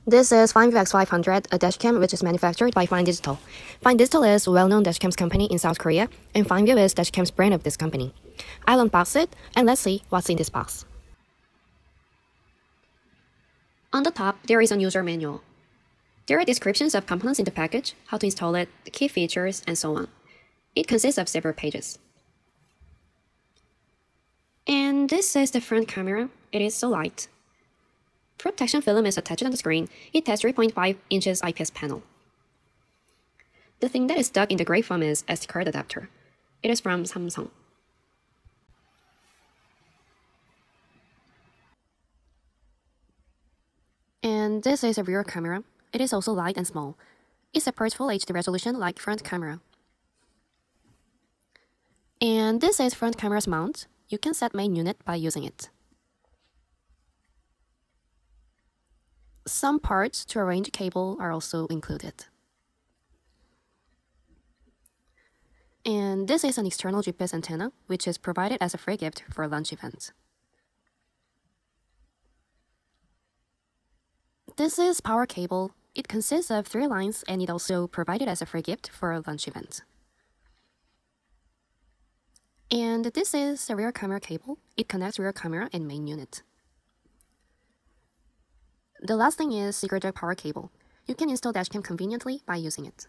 This is FineView X500, a dashcam which is manufactured by Fine Digital. Fine Digital is a well-known dashcams company in South Korea, and FineView is dashcam's brand of this company. I'll unbox it, and let's see what's in this box. On the top, there is a user manual. There are descriptions of components in the package, how to install it, the key features, and so on. It consists of several pages. And this is the front camera. It is so light. Protection film is attached on the screen. It has 3.5 inches IPS panel. The thing that is stuck in the gray foam is SD card adapter. It is from Samsung. And this is a rear camera. It is also light and small. It supports Full HD resolution like front camera. And this is front camera's mount. You can set main unit by using it. Some parts to arrange cable are also included. And this is an external GPS antenna, which is provided as a free gift for a lunch event. This is power cable. It consists of 3 lines, and it also provided as a free gift for a lunch event. And this is a rear camera cable. It connects rear camera and main unit. The last thing is secret power cable. You can install dashcam conveniently by using it.